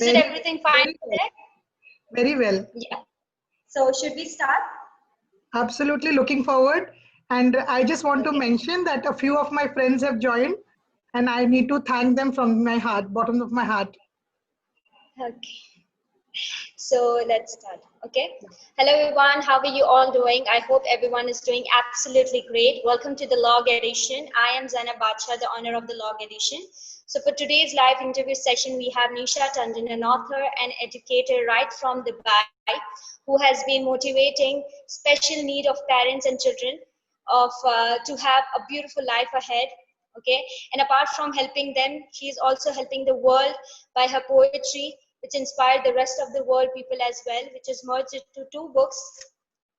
Is it Very, everything fine very well. today? Very well. Yeah. So should we start? Absolutely looking forward. And I just want to Okay. mention that a few of my friends have joined, and I need to thank them from my heart, bottom of my heart. Okay. So let's start. Okay. Hello everyone. How are you all doing? I hope everyone is doing absolutely great. Welcome to the Log Edition. I am Zainab of the owner of the Log Edition. So for today's live interview session, we have Nisha Tandon, an author and educator right from Dubai, who has been motivating special need of parents and children of to have a beautiful life ahead. Okay, and apart from helping them, she is also helping the world by her poetry, which inspired the rest of the world people as well, which is merged into two books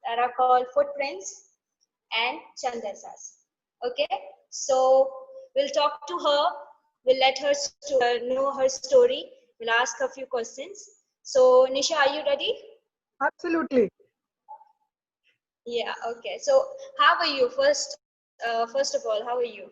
that are called Footprints and Chandesas. Okay, so we'll talk to her, we'll let her know her story, we'll ask her a few questions. So Nisha, are you ready? Absolutely. Yeah, okay. So how are you? First of all, how are you?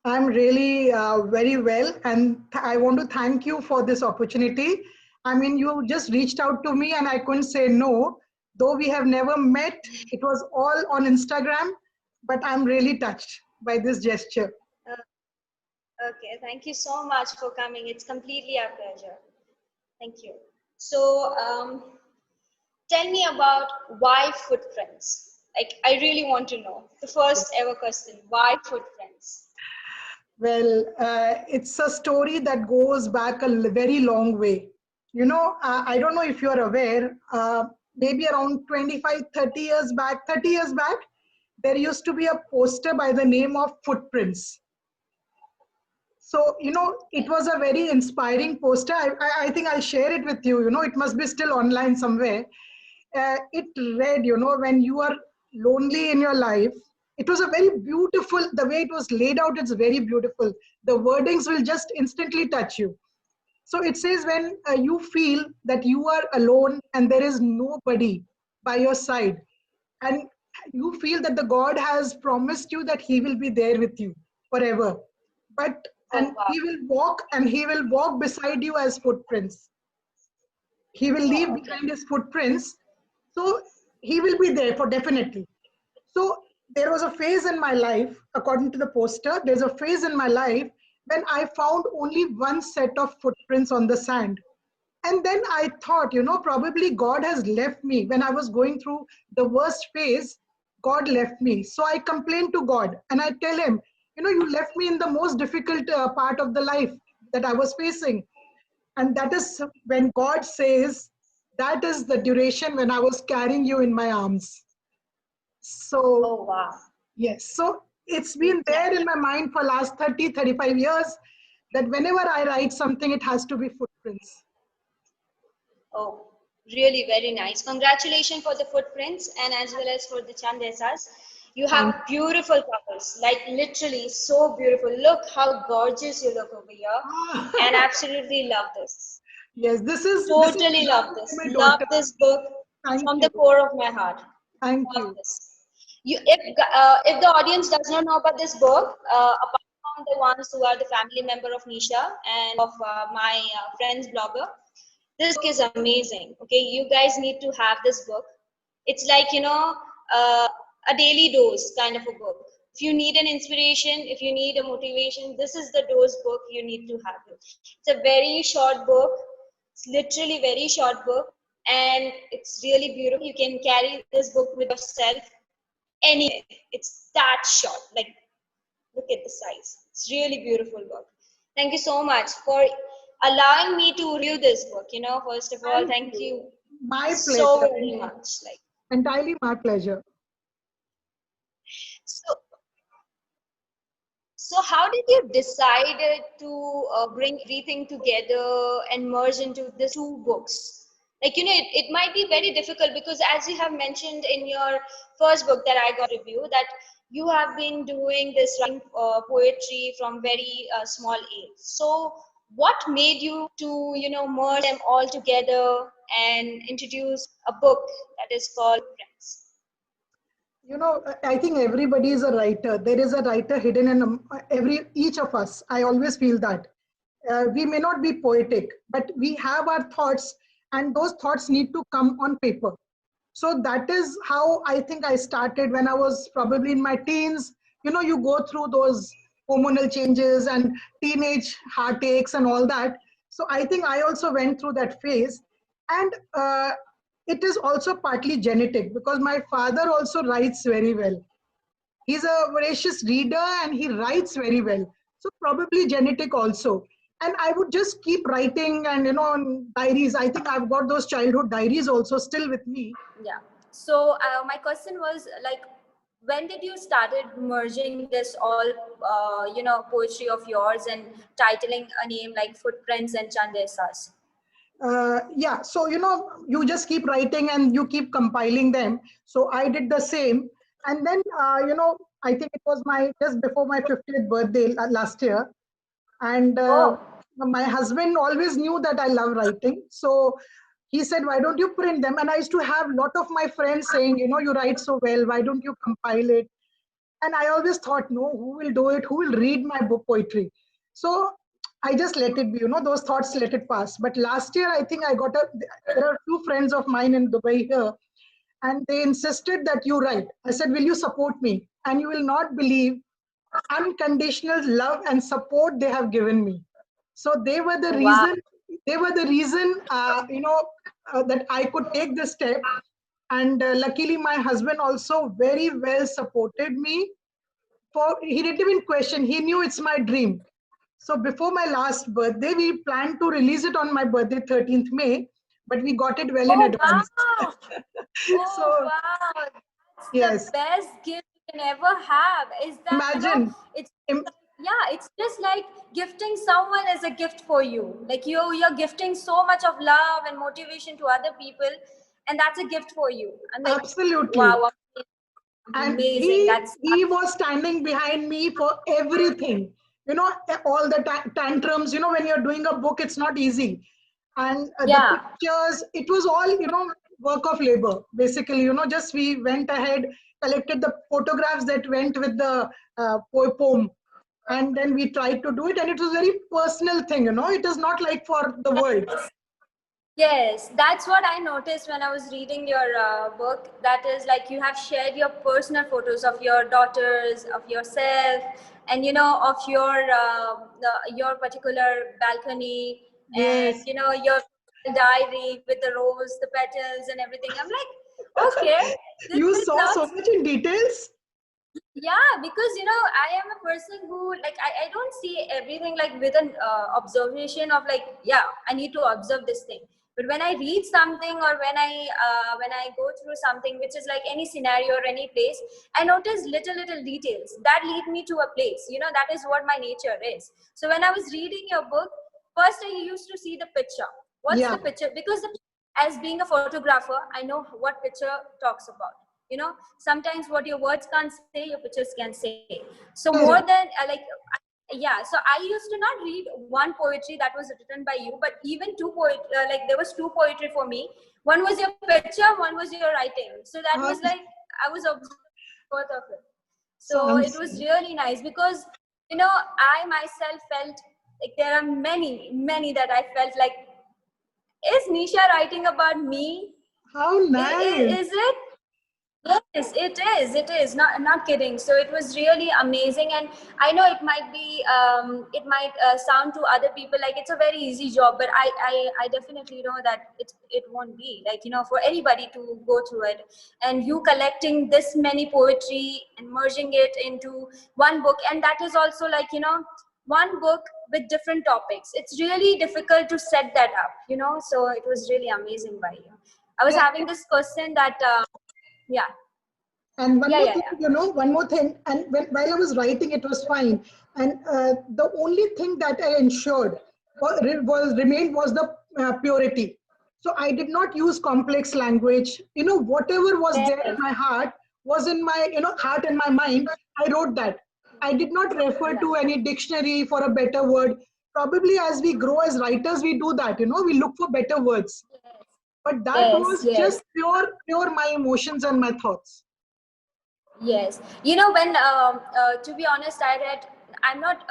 I'm really very well, and I want to thank you for this opportunity. I mean, you just reached out to me, and I couldn't say no. Though we have never met, it was all on Instagram, but I'm really touched by this gesture. Uh, okay, thank you so much for coming. It's completely our pleasure. Thank you. So, tell me about why footprints. Like, I really want to know. The first ever question, why footprints? Well, it's a story that goes back a very long way. You know, I don't know if you're aware, maybe around 25, 30 years back, 30 years back, there used to be a poster by the name of Footprints. So, you know, it was a very inspiring poster. I think I'll share it with you. You know, it must be still online somewhere. It read, you know, when you are lonely in your life, it was a very beautiful, the way it was laid out, it's very beautiful. The wordings will just instantly touch you. So it says when you feel that you are alone and there is nobody by your side, and you feel that the God has promised you that He will be there with you forever. But Oh, and wow. He will walk, and He will walk beside you as footprints. He will leave Oh, okay. behind His footprints. So He will be there for definitely. So there was a phase in my life, according to the poster, there's a phase in my life when I found only one set of footprints on the sand. And then I thought, you know, probably God has left me. When I was going through the worst phase, God left me. So I complained to God and I tell Him, you know, you left me in the most difficult part of the life that I was facing. And that is when God says, that is the duration when I was carrying you in my arms. So Oh, wow. yes, so it's been there in my mind for last 30, 35 years that whenever I write something, it has to be footprints. Oh, really very nice. Congratulations for the footprints and as well as for the Chandesas. You Thank have beautiful covers, like literally so beautiful. Look how gorgeous you look over here. And you. absolutely love this. Yes, this is Totally love designed this. by my Love daughter. this book Thank from you. the core of my heart. Thank Love you. this. If the audience does not know about this book, apart from the ones who are the family member of Nisha and of my friend's blogger, this book is amazing. Okay, you guys need to have this book. It's like, uh, a daily dose kind of a book. If you need an inspiration, if you need a motivation, this is the dose book you need to have it. It's a very short book. It's literally very short book, and it's really beautiful. You can carry this book with yourself anywhere. It's that short. Like, look at the size. It's really beautiful book. Thank you so much for allowing me to review this book. First of all, Thank thank you. you My so pleasure. very much. Like, Entirely my pleasure. so, so how did you decide to bring everything together and merge into these two books? Like, it might be very difficult because as you have mentioned in your first book that I got review, that you have been doing this writing poetry from very small age. So what made you to, merge them all together and introduce a book that is called Prince? You know, I think everybody is a writer. There is a writer hidden in every each of us. I always feel that. we may not be poetic, but we have our thoughts, and those thoughts need to come on paper. So that is how I think I started when I was probably in my teens. You go through those hormonal changes and teenage heartaches and all that. So I think I also went through that phase. And it is also partly genetic, because my father also writes very well. He's a voracious reader and he writes very well. So probably genetic also. And I would just keep writing, and on diaries. I think I've got those childhood diaries also still with me. Yeah. So my question was like, when did you started merging this all, poetry of yours and titling a name like Footprints and Chandesas? Yeah, so you just keep writing and you keep compiling them. So I did the same. And then I think it was my just before my 50th birthday last year. And Oh, my husband always knew that I love writing. So he said, why don't you print them? And I used to have a lot of my friends saying, you write so well, why don't you compile it? And I always thought, no, who will do it? Who will read my book poetry? So I just let it be, those thoughts let it pass. But last year, I think there are a few friends of mine in Dubai here, and they insisted that you write. I said, will you support me? And you will not believe unconditional love and support they have given me. So wow. they were the reason, that I could take this step. And luckily, my husband also very well supported me. He didn't even question, he knew it's my dream. So before my last birthday, we planned to release it on my birthday, 13th May, but we got it well in Oh, advance. wow. Oh, So wow. That's the yes, best gift you can ever have. Is that, imagine. it's im- yeah, it's just like gifting someone as a gift for you. Like you're gifting so much of love and motivation to other people, and that's a gift for you. I'm like, Absolutely. wow, And amazing. he was standing behind me for everything. All the tantrums. When you're doing a book, it's not easy. And the Yeah. pictures, it was all work of labor, basically. Just we went ahead, collected the photographs that went with the poem, and then we tried to do it, and it was a very personal thing. It is not like for the world. Yes, that's what I noticed when I was reading your book. That is like you have shared your personal photos of your daughters, of yourself, and of your particular balcony, and Yes. your diary with the rose, the petals, and everything. I'm like, okay, this You is saw so lots. much in details. Yeah, because I am a person who like I don't see everything like with an observation of like, yeah, I need to observe this thing. But when I read something, or when I go through something which is like any scenario or any place, I notice little details that lead me to a place. That is what my nature is. So when I was reading your book, first I used to see the picture. What's Yeah. the picture? Because as being a photographer, I know what picture talks about. Sometimes what your words can't say, your pictures can say. So more than Correct. yeah, so I used to not read one poetry that was written by you, but even like there was two poetry for me. One was your picture, one was your writing. So that was Um, like I was observing both of it. So it sounds was really nice because I myself felt like there are many that I felt like, is Nisha writing about me? how nice. Is it? Yes, it is. It is not kidding. So it was really amazing, and I know it might sound to other people like it's a very easy job, but I definitely know that it won't be like for anybody to go through it. And you collecting this many poetry and merging it into one book, and that is also like one book with different topics. It's really difficult to set that up. So it was really amazing by you. I was Yeah. having this question that. Yeah. And one Yeah, more yeah, thing, yeah. one more thing. And while I was writing, it was fine. And the only thing that I ensured remained was the purity. So I did not use complex language. Whatever was there in Yes. my heart was in my, heart and my mind. I wrote that. I did not refer Yeah. to any dictionary for a better word. Probably as we grow as writers, we do that. We look for better words. But that Yes, was yes, just pure my emotions and my thoughts. yes. When to be honest, I'm not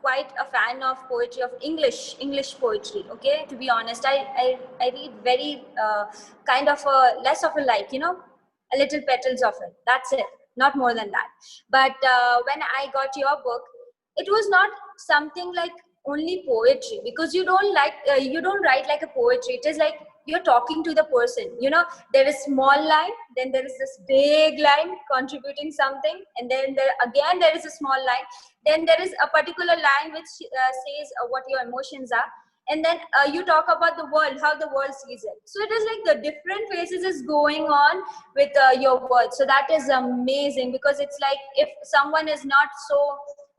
quite a fan of poetry, of English poetry. Okay, to be honest, I read very kind of a less of a like, you know, a little petals of it. That's it, not more than that. But when I got your book, it was not something like only poetry, because you don't write like a poetry. It is like you're talking to the person, you know. There is small line, then there is this big line contributing something, and then there is a small line, then there is a particular line which says what your emotions are, and then you talk about the world, how the world sees it. So it is like the different phases is going on with your words. So that is amazing, because it's like if someone is not so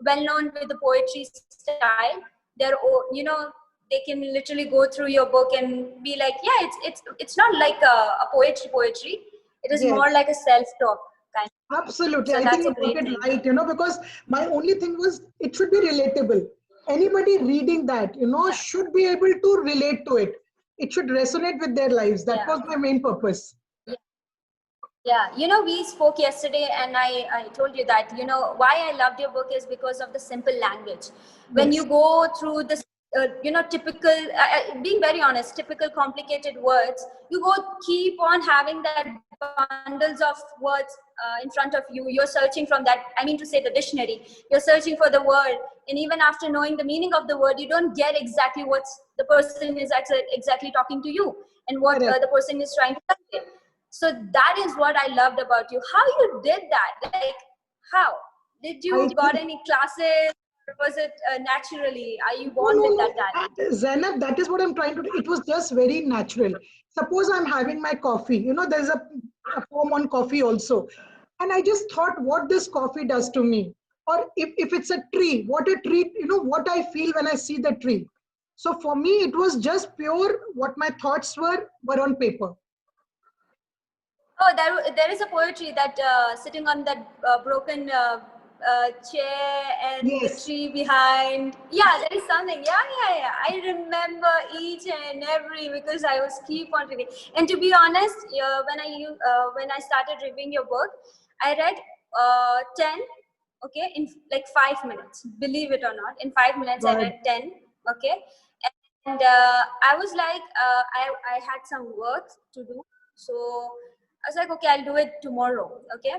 well known with the poetry style, you know, they can literally go through your book and be like, yeah, it's not like a poetry. It is more Yes. like a self-talk kind. Absolutely. So I think that's a you got great it thing. right, you know, because my only thing was it should be relatable. Anybody reading that, you know, Yeah, should be able to relate to it. It should resonate with their lives. That yeah, was my main purpose. yeah. Yeah, you know, we spoke yesterday, and I told you that, you know, why I loved your book is because of the simple language. When you Yes, go through this, you know, typical, being very honest, typical complicated words, you go keep on having that bundles of words in front of you. You're searching from that, I mean to say the dictionary, you're searching for the word. And even after knowing the meaning of the word, you don't get exactly what the person is exactly talking to you, and what correct. the person is trying to convey. So that is what I loved about you. How you did that? Like, how did you I got think, any classes? Or was it naturally? Are you no, born no, with no. that talent? Zainab, that is what I'm trying to do. It was just very natural. Suppose I'm having my coffee, you know, there's a poem on coffee also. And I just thought what this coffee does to me. Or if it's a tree, what a tree, you know, what I feel when I see the tree. So for me, it was just pure what my thoughts were on paper. Oh, there is a poetry that sitting on that broken chair and the Yes, tree behind. Yeah, there is something. Yeah. I remember each and every, because I was keep on reading. And to be honest, when I started reading your book, I read 10. Okay, in like 5 minutes. Believe it or not, in 5 minutes I but read 10. Okay, and I was like, I had some work to do, so I was like, okay, I'll do it tomorrow. Okay.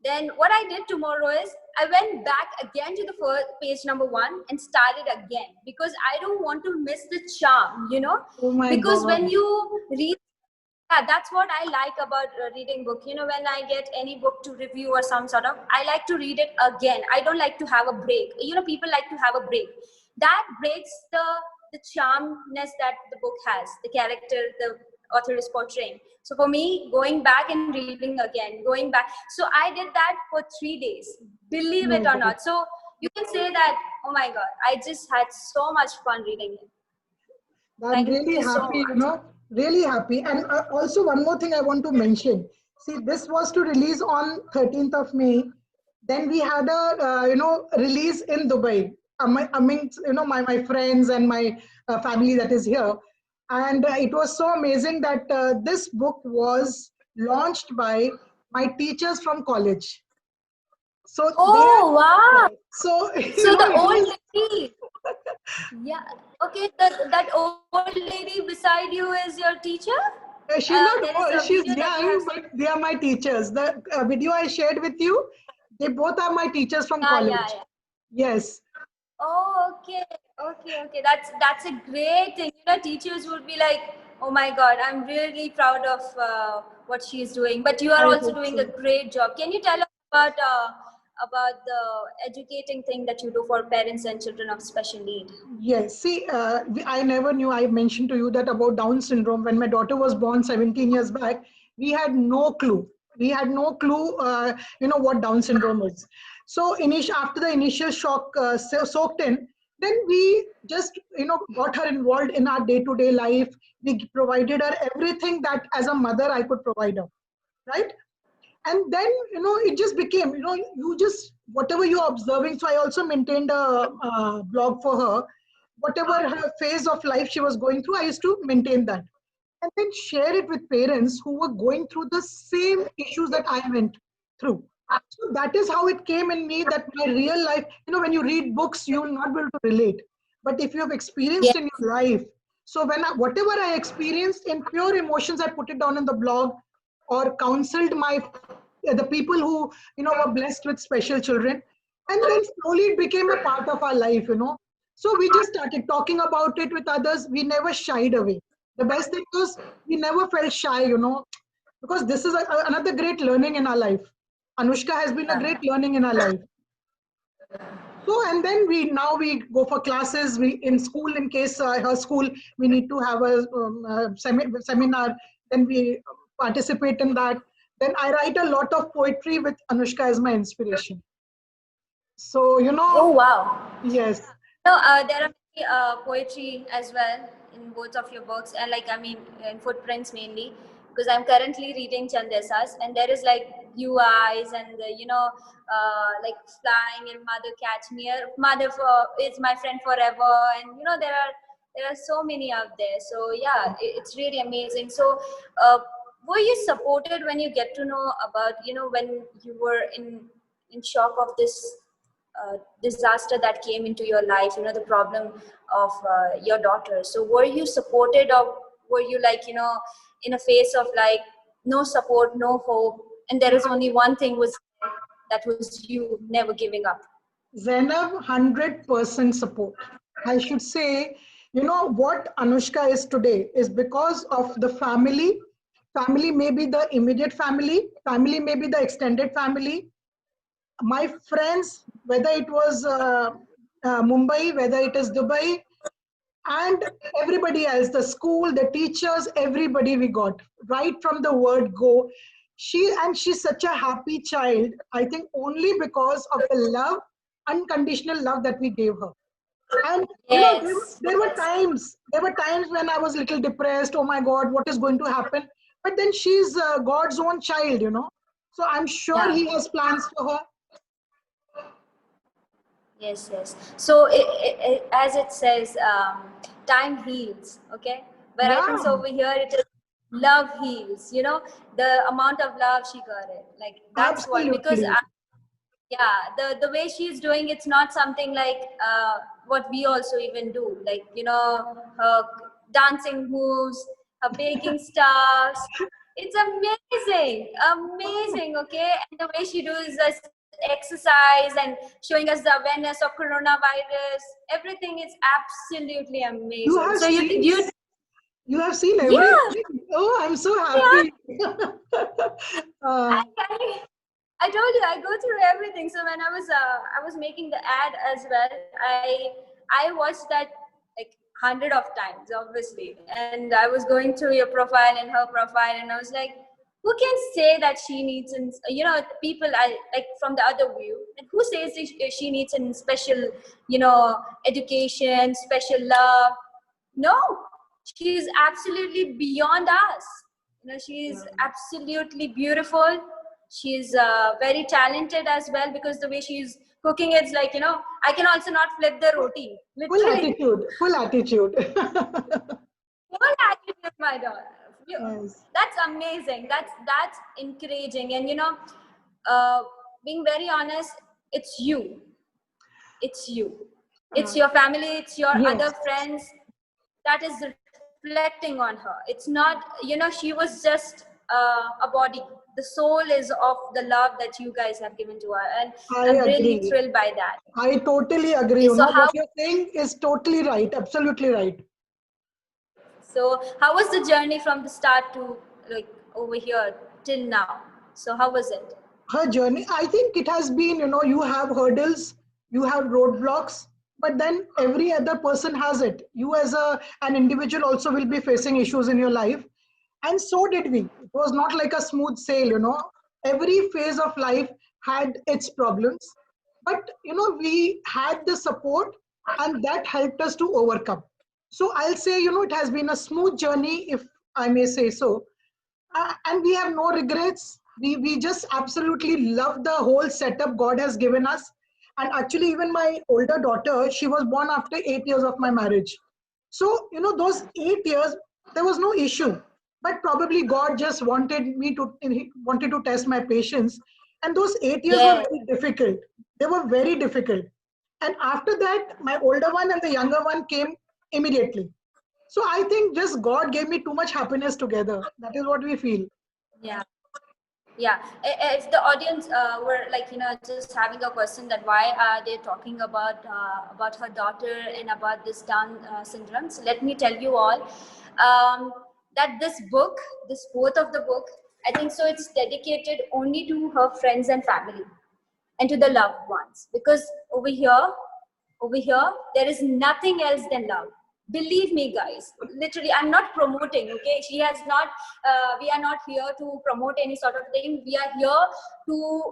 Then what I did tomorrow is I went back again to the first page number one and started again, because I don't want to miss the charm, you know. oh my Because God. when you read, yeah, that's what I like about reading book. You know, when I get any book to review or some sort of, I like to read it again. I don't like to have a break. You know, people like to have a break. That breaks the charmness that the book has, the character the author is portraying. So for me, going back and reading again, going back. So I did that for 3 days. Oh Believe it my or God. not. So you can say that, oh my God, I just had so much fun reading it. I'm Thank really you so happy, you much. know, really happy. And also one more thing I want to mention. See, this was to release on 13th of May. Then we had a, you know, release in Dubai amongst, you know, my friends and my family that is here. And it was so amazing that this book was launched by my teachers from college. So they are, Oh, wow. so, you So know, the it old was, lady, yeah, okay, that old lady beside you is your teacher? she's There not is a old, video she's that you have young, seen. but they are my teachers. The video I shared with you, they both are my teachers from college. Yeah. Yes, Oh, okay. That's a great thing. You know, teachers would be like, "Oh my God, I'm really proud of what she's doing." But you are I also hope doing a so. great job. Can you tell us about the educating thing that you do for parents and children of special need? Yes, see, I never knew. I mentioned to you that about Down syndrome. When my daughter was born 17 years back, we had no clue. We had no clue, you know, what Down syndrome is. So, after the initial shock soaked in, then we just, you know, got her involved in our day-to-day life. We provided her everything that, as a mother, I could provide her, right? And then, you know, it just became, you know, you just whatever you're observing. So I also maintained a blog for her. Whatever her phase of life she was going through, I used to maintain that and then share it with parents who were going through the same issues that I went through. So that is how it came in me, that my real life, when you read books, you will not be able to relate. But if you have experienced in your life, so whatever I experienced in pure emotions, I put it down in the blog, or counseled the people who, were blessed with special children. And then slowly it became a part of our life. So we just started talking about it with others. We never shied away. The best thing was we never felt shy, because this is another great learning in our life. Anushka has been a Yeah. great learning in our life. So, and then we go for classes. We in school, in case her school, we need to have a seminar. Then we participate in that. Then I write a lot of poetry with Anushka as my inspiration. So Oh wow. yes, No, there are many poetry as well in both of your books, and like I mean, in footprints mainly, because I'm currently reading Chandesas, and there is like blue eyes and like flying and mother catch me, mother for is my friend forever, and there are so many out there. So yeah, it's really amazing. So, were you supported when you get to know about when you were in shock of this disaster that came into your life, the problem of your daughter? So were you supported, or were you like in a phase of like no support, no hope, and there is only one thing was that was you never giving up? Zainab, 100% support. I should say, what Anushka is today is because of the family. Family may be the immediate family may be the extended family, my friends, whether it was Mumbai, whether it is Dubai, and everybody else, the school, the teachers, everybody we got, right from the word go. She's such a happy child, I think only because of the love, unconditional love that we gave her. And Yes, there were times when I was a little depressed. Oh my God, what is going to happen? But then she's God's own child. So I'm sure yeah. He has plans for her. Yes, yes. So, as it says, time heals. Okay, but I think so Yeah, over here it is love heals. The amount of love she got it. Like that's what, because absolutely. yeah, the way she's doing, it's not something like what we also even do. Like her dancing moves, her baking stuff. It's amazing, amazing. Okay, and the way she does this exercise and showing us the awareness of coronavirus, everything is absolutely You amazing. have So seen you have seen yeah, everything. Oh, I'm so yeah. happy. I, uh, I, I told you I go through everything. So when I was making the ad as well, I watched that like hundred of times, obviously, and I was going through your profile and her profile, and I was like, who can say that she needs people I like from the other view, and who says she needs a special education, special love? No, she's absolutely beyond us. She's absolutely beautiful. She's very talented as well, because the way she's cooking, it's like I can also not flip the roti, full literally. attitude, full attitude. Full attitude, my daughter. Yes. That's amazing. That's encouraging. And uh, being very honest, it's you. It's you. It's Uh, your family. It's your other yes. friends that is reflecting on her. It's not, she was just a body. The soul is of the love that you guys have given to her, and I'm I really agree. thrilled by that. I totally agree. So how What you're saying is totally right. Absolutely right. how was the journey from the start to like over here till now? So how was it? Her journey, I think it has been, you have hurdles, you have roadblocks, but then every other person has it. You as an individual also will be facing issues in your life. And so did we. It was not like a smooth sail. Every phase of life had its problems, but we had the support, and that helped us to overcome. So I'll say, it has been a smooth journey, if I may say so. And we have no regrets. We just absolutely love the whole setup God has given us. And actually, even my older daughter, she was born after 8 years of my marriage. So those 8 years, there was no issue. But probably God just wanted to test my patience. And those 8 years were Yeah. very difficult. They were very difficult. And after that, my older one and the younger one came immediately. So I think just God gave me too much happiness together. That is what we feel. Yeah. Yeah, if the audience were like, just having a question that why are they talking about her daughter and about this Down syndrome, so let me tell you all that this book, this quote of the book, I think so it's dedicated only to her friends and family and to the loved ones, because over here there is nothing else than love. Believe me, guys, literally, I'm not promoting, okay? She has not We are not here to promote any sort of thing. We are here to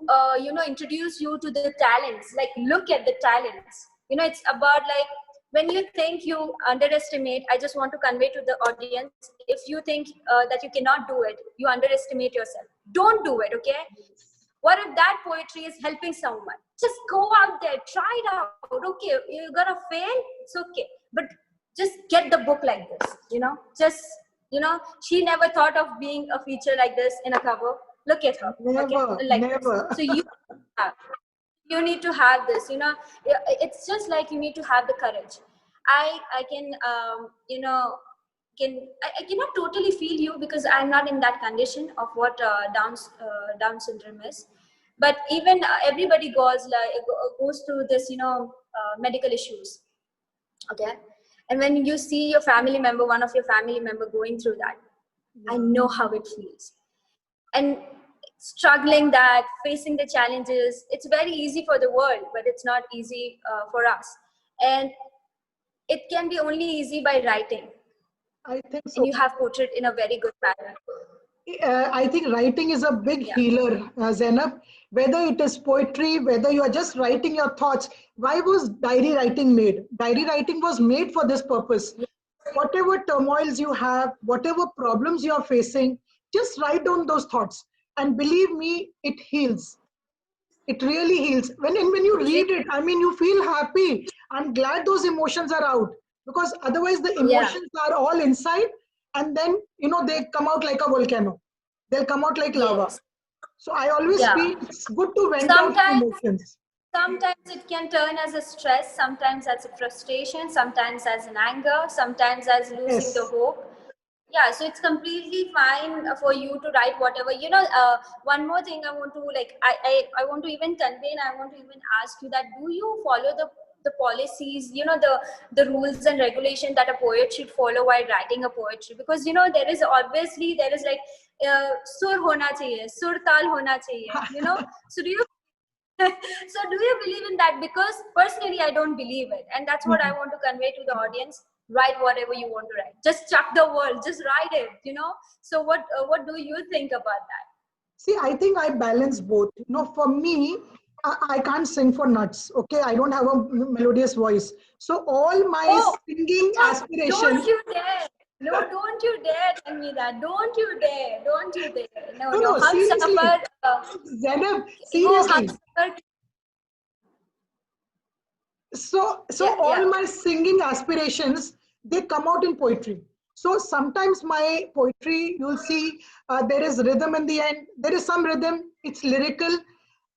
introduce you to the talents. Like, look at the talents. It's about, like, when you think you underestimate, I just want to convey to the audience, if you think that you cannot do it, you underestimate yourself. Don't do it, okay? What if that poetry is helping someone? Just go out there, try it out. Okay, you're gonna fail, it's okay. But just get the book like this, just, she never thought of being a feature like this in a cover. Look at her, okay, Never, like this. never. So have, you need to have this, it's just like you need to have the courage. I can, I cannot totally feel you, because I'm not in that condition of what Down syndrome is. But even everybody goes through this, medical issues, okay? And when you see your family member, one of your family member going through that, I Yeah. know how it feels. And struggling that, facing the challenges, it's very easy for the world, but it's not easy for us. And it can be only easy by writing, I think and so. you have portrayed in a very good manner. I think writing is a big Yeah. healer, Zainab. Whether it is poetry, whether you are just writing your thoughts. Why was diary writing made? Diary writing was made for this purpose. Whatever turmoils you have, whatever problems you are facing, just write down those thoughts. And believe me, it heals. It really heals. When you read it, I mean, you feel happy. I'm glad those emotions are out, because otherwise the Yeah. emotions are all inside, and then they come out like a volcano. They'll come out like lava. Yes. So I always Yeah. feel it's good to vent out Sometimes emotions. sometimes it can turn as a stress, sometimes as a frustration, sometimes as an anger, sometimes as losing the Yes. hope. Yeah, so it's completely fine for you to write whatever. One more thing I want to, like, I want to even convey, and I want to even ask you that, do you follow the policies, the rules and regulation that a poet should follow while writing a poetry? Because there is like sur hona chahiye, sur tal hona chahiye, so do you so do you believe in that? Because personally I don't believe it, and that's what I want to convey to the audience. Write whatever you want to write, just chuck the world, just write it, so what do you think about that? See, I think I balance both. For me, I can't sing for nuts. Okay, I don't have a melodious voice. So all my Oh, singing no, don't aspirations. you dare. No, don't you dare tell me that. Don't you dare. No, No, no, no, hum seriously. safar, Zainab, hum seriously. safar. So Yeah, all yeah. my singing aspirations, they come out in poetry. So sometimes my poetry, you'll see there is rhythm in the end. There is some rhythm. It's lyrical.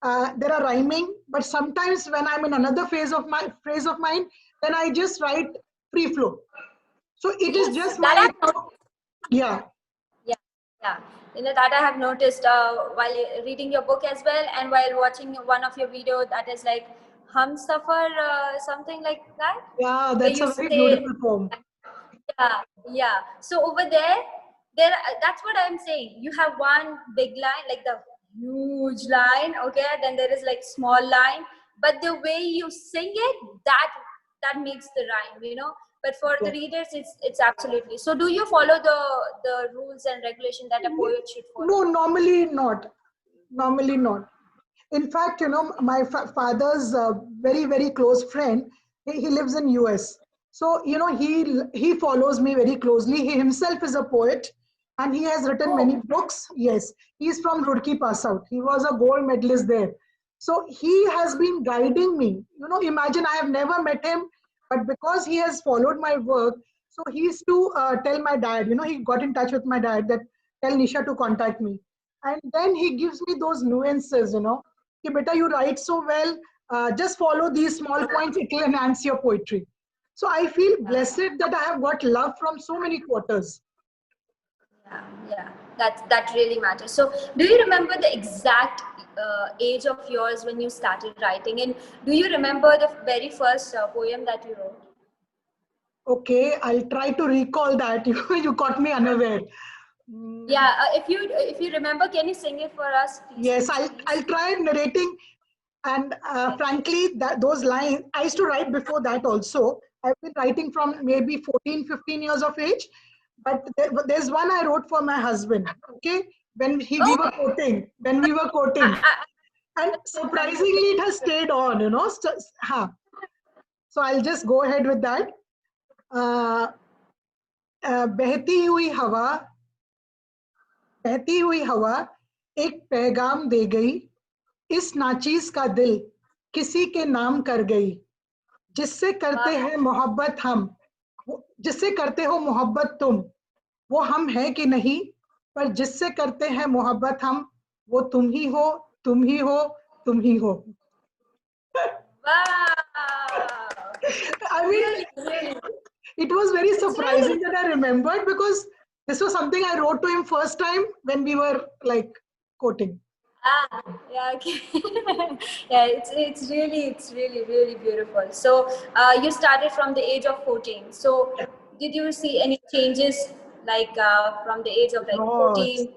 There are rhyming. But sometimes when I'm in another phrase of mine, then I just write free flow. So it is Yes, just that my, I know. yeah. Yeah, yeah. That I have noticed while reading your book as well, and while watching one of your video that is like hum safar, something like that, Yeah, where that's you a very say, beautiful poem. yeah, yeah. So over there, that's what I'm saying. You have one big line, like the huge line, okay? Then there is like small line, but the way you sing it, that makes the rhyme, But for the Yeah. readers, it's absolutely. So, do you follow the rules and regulation that a poet should follow? No, normally not. Normally not. In fact, my father's very, very close friend, he lives in US. So, he follows me very closely. He himself is a poet, and he has written many Oh, books. Yes, he's from Roorkee pass out. He was a gold medalist there. So he has been guiding me. Imagine I have never met him, but because he has followed my work, so he used to tell my dad, he got in touch with my dad that tell Nisha to contact me. And then he gives me those nuances, कि beta, you write so well, just follow these small points, it will enhance your poetry. So I feel blessed that I have got love from so many quarters. Yeah, that really matters. So, do you remember the exact age of yours when you started writing, and do you remember the very first poem that you wrote? Okay, I'll try to recall that. You caught me unaware. Yeah, if you remember, can you sing it for us, please? Yes, I'll try narrating. And frankly, those lines, I used to write before that also. I've been writing from maybe 14, 15 years of age. But there's one I wrote for my husband, okay? We were quoting, and surprisingly, it has stayed on. So I'll just go ahead with that. Uh, बहती हुई हवा बहती हुई हवा एक पैगाम दे गई, इस नाचीज का दिल किसी के नाम कर गई, जिससे करते हैं मोहब्बत हम, जिससे करते हो मोहब्बत तुम, वो हम है कि नहीं, पर जिससे करते हैं मोहब्बत हम, वो तुम ही हो, तुम ही हो, तुम ही हो. Wow! I mean, Really? it was very It's surprising really that I remembered, because this was something I wrote to him first time when we were like quoting. yeah, okay. Yeah, it's really beautiful. So you started from the age of 14. So did you see any changes like from the age of like Lots, 14?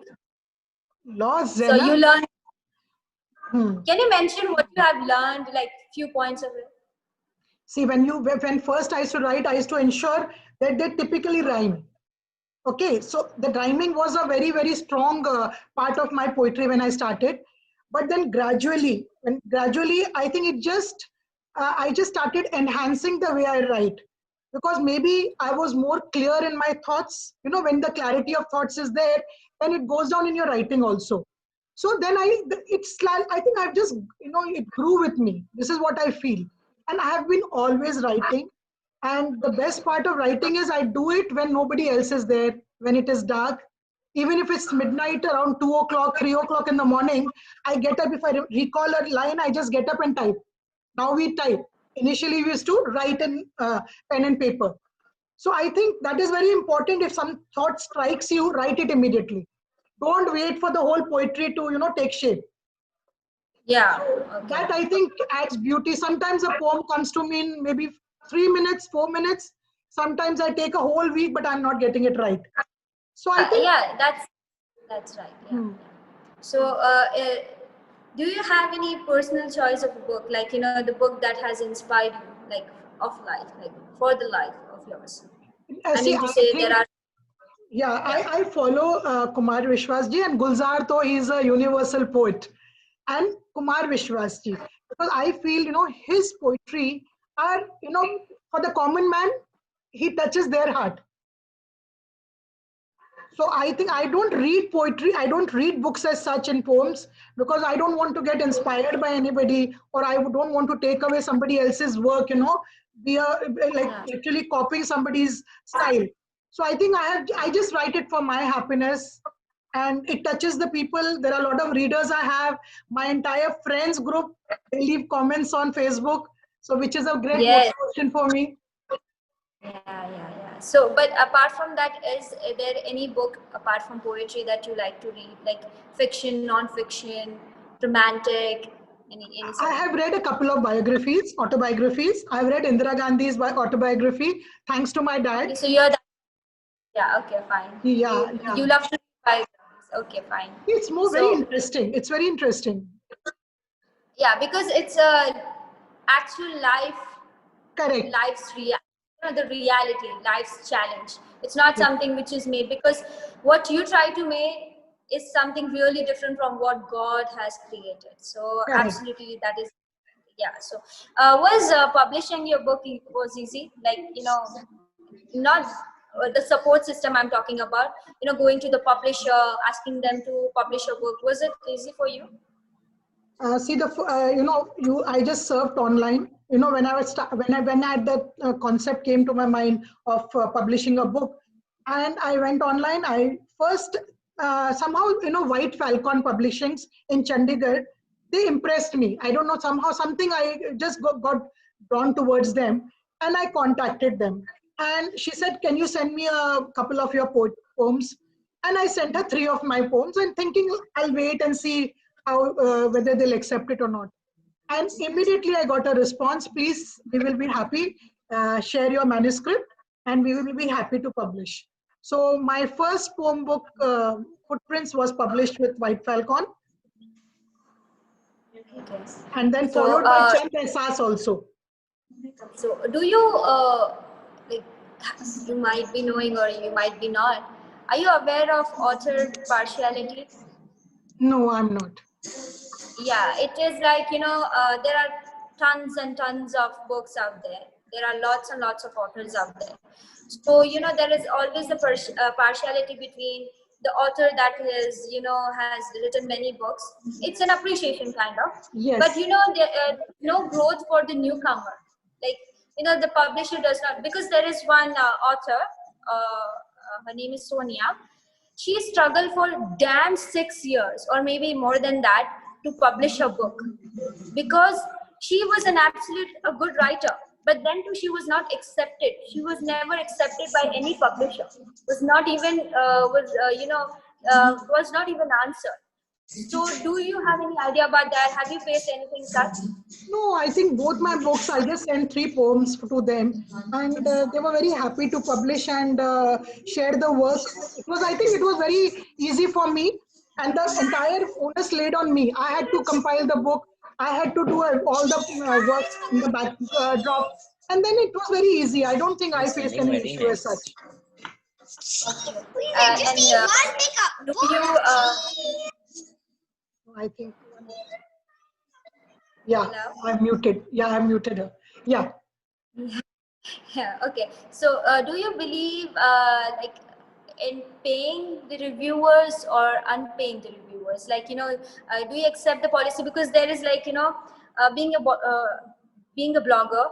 lots, So you Zainab. learned. Hmm. Can you mention what you have learned, like few points of it? See, when first I used to write, I used to ensure that they typically rhyme. Okay, so the rhyming was a very, very strong part of my poetry when I started. But then gradually, I think I just started enhancing the way I write, because maybe I was more clear in my thoughts. When the clarity of thoughts is there, then it goes down in your writing also. So then I think I've just, it grew with me. This is what I feel. And I have been always writing. And the best part of writing is I do it when nobody else is there, when it is dark. Even if it's midnight, around 2 o'clock, 3 o'clock in the morning, I get up. If I recall a line, I just get up and type. Now we type. Initially, we used to write in pen and paper. So I think that is very important. If some thought strikes you, write it immediately. Don't wait for the whole poetry to, take shape. Yeah. So Okay. that, I think, adds beauty. Sometimes a poem comes to me in maybe 3 minutes, 4 minutes. Sometimes I take a whole week, but I'm not getting it right. So I think. Yeah, that's right. Yeah. Hmm. So, do you have any personal choice of a book, like the book that has inspired you, like of life, like for the life of yours? I See, mean to I say there think, are. yeah, Yeah. I follow Kumar Vishwas ji, and Gulzar, though he's a universal poet, and Kumar Vishwas ji, because I feel, his poetry are, for the common man, he touches their heart. So I think I don't read poetry. I don't read books as such in poems, because I don't want to get inspired by anybody, or I don't want to take away somebody else's work, be like literally copying somebody's style. So I think I just write it for my happiness, and it touches the people. There are a lot of readers I have. My entire friends group, they leave comments on Facebook, so which is a great Yes. motivation for me. Yeah. So, but apart from that, is there any book apart from poetry that you like to read, like fiction, non-fiction, romantic, any I sort of? have read a couple of autobiographies. I've read Indira Gandhi's autobiography, thanks to my dad. Okay, so you're the, yeah. Okay, fine. Yeah, You love to read biographies. Okay, fine. it's very So interesting. It's very interesting. yeah, because it's a actual Correct. life's the reality, life's challenge. It's not Yes. something which is made, because what you try to make is something really different from what God has created. So Correct. absolutely, that is, yeah. So was publishing your book was easy, like not the support system I'm talking about, going to the publisher, asking them to publish your book, was it easy for you? See I just surfed online. When when that concept came to my mind of publishing a book, and I went online. I first somehow, White Falcon Publishings in Chandigarh, they impressed me. I don't know, somehow, something I just got drawn towards them, and I contacted them. And she said, "Can you send me a couple of your poems?" And I sent her 3 of my poems, and thinking I'll wait and see how whether they'll accept it or not. And immediately I got a response, "Please, we will be happy, share your manuscript, and we will be happy to publish." So my first poem book, Footprints, was published with White Falcon, Okay. and then So, followed by Chand Ehsaas also. so do you like, you might be knowing or you might be not. Are you aware of author partiality? No, I'm not. Yeah, it is like, there are tons and tons of books out there. There are lots and lots of authors out there. So, there is always the partiality between the author that is, has written many books. It's an appreciation kind of. But, Yes. there, no growth for the newcomer. Like, the publisher does not, because there is one author, her name is Sonia. She struggled for damn 6 years or maybe more than that to publish a book, because she was an absolute a good writer, but then too she was not accepted. She was never accepted by any publisher. Was not even was not even answered. So do you have any idea about that? Have you faced anything such? No, I think both my books, I just sent 3 poems to them, and they were very happy to publish and share the work. I think it was very easy for me, and the entire onus laid on me. I had to compile the book, I had to do all the work in the backdrop, and then it was very easy. I don't think I faced any issue as such. And do you I think, yeah, hello? I've muted. Yeah, I've muted her. Yeah. Yeah, okay. So, do you believe like in paying the reviewers or unpaying the reviewers? Like, do you accept the policy? Because there is like, being a blogger,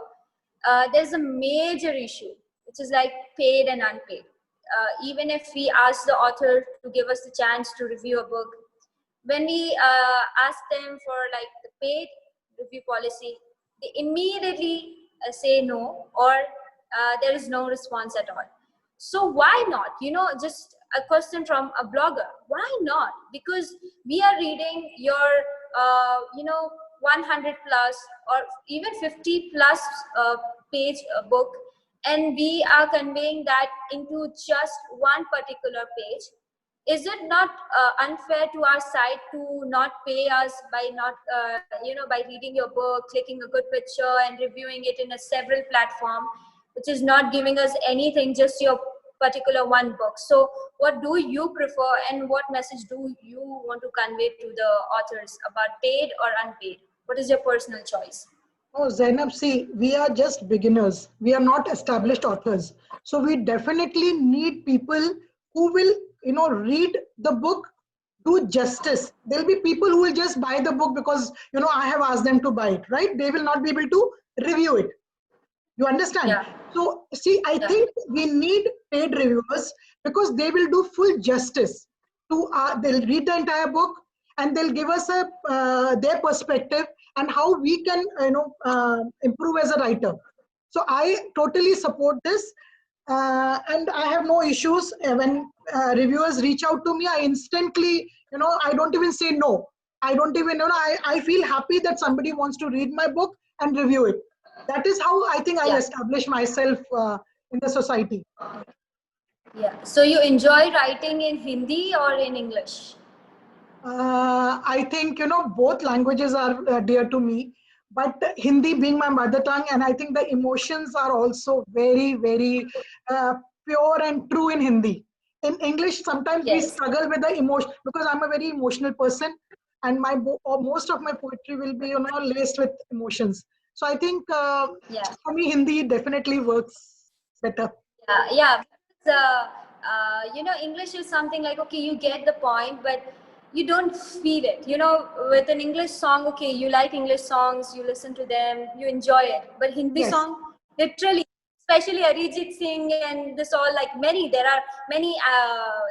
there's a major issue, which is like paid and unpaid. Even if we ask the author to give us the chance to review a book, when we ask them for like the paid review policy, they immediately say no, or there is no response at all. So why not? Just a question from a blogger. Why not? Because we are reading your, 100 plus or even 50 plus page book, and we are conveying that into just one particular page. Is it not unfair to our side to not pay us by not by reading your book, clicking a good picture and reviewing it in a several platform, which is not giving us anything, just your particular one book? So what do you prefer, and what message do you want to convey to the authors about paid or unpaid? What is your personal choice? Oh, Zainab, see, we are just beginners. We are not established authors. So we definitely need people who will, read the book, do justice. There'll be people who will just buy the book because, I have asked them to buy it, right? They will not be able to review it. You understand? Yeah. So, see, I Yeah. think we need paid reviewers because they will do full justice to, they'll read the entire book and they'll give us their perspective and how we can, improve as a writer. So I totally support this, and I have no issues when reviewers reach out to me. I instantly, I don't even say no. I don't even, I feel happy that somebody wants to read my book and review it. That is how I think I'll Yeah. establish myself in the society. Yeah. So you enjoy writing in Hindi or in English? I think, both languages are dear to me, but Hindi being my mother tongue, and I think the emotions are also very, very uh, pure and true in Hindi. In English, sometimes we Yes. struggle with the emotion because I'm a very emotional person, and or most of my poetry will be, laced with emotions. So I think Yeah. for me, Hindi definitely works better. Yeah, yeah. Because, English is something like, okay, you get the point, but you don't feel it. With an English song, okay, you like English songs, you listen to them, you enjoy it. But Hindi Yes. song, literally, especially Arijit Singh and this all, like many, there are many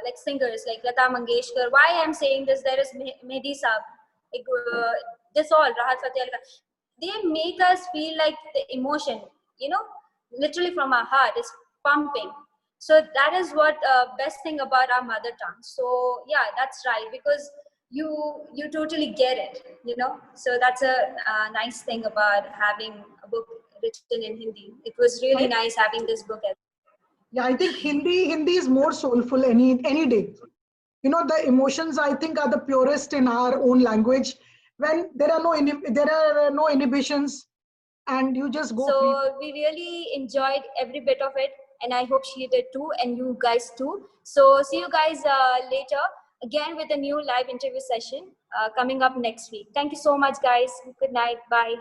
like singers like Lata Mangeshkar. Why I'm saying this, there is Mehdi Saab, like, this all, Rahat Fateh Ali Khan. They make us feel like the emotion, you know, literally from our heart is pumping. So that is what best thing about our mother tongue. So yeah, that's right, because you totally get it, you know. So that's a nice thing about having a book written in Hindi. It was really I, nice having this book. yeah, I think Hindi is more soulful any day. You know, the emotions I think are the purest in our own language, when there are no inhibitions, and you just go free. So we really enjoyed every bit of it, and I hope she did too, and you guys too. So see you guys later again with a new live interview session coming up next week. Thank you so much, guys. Good night. Bye.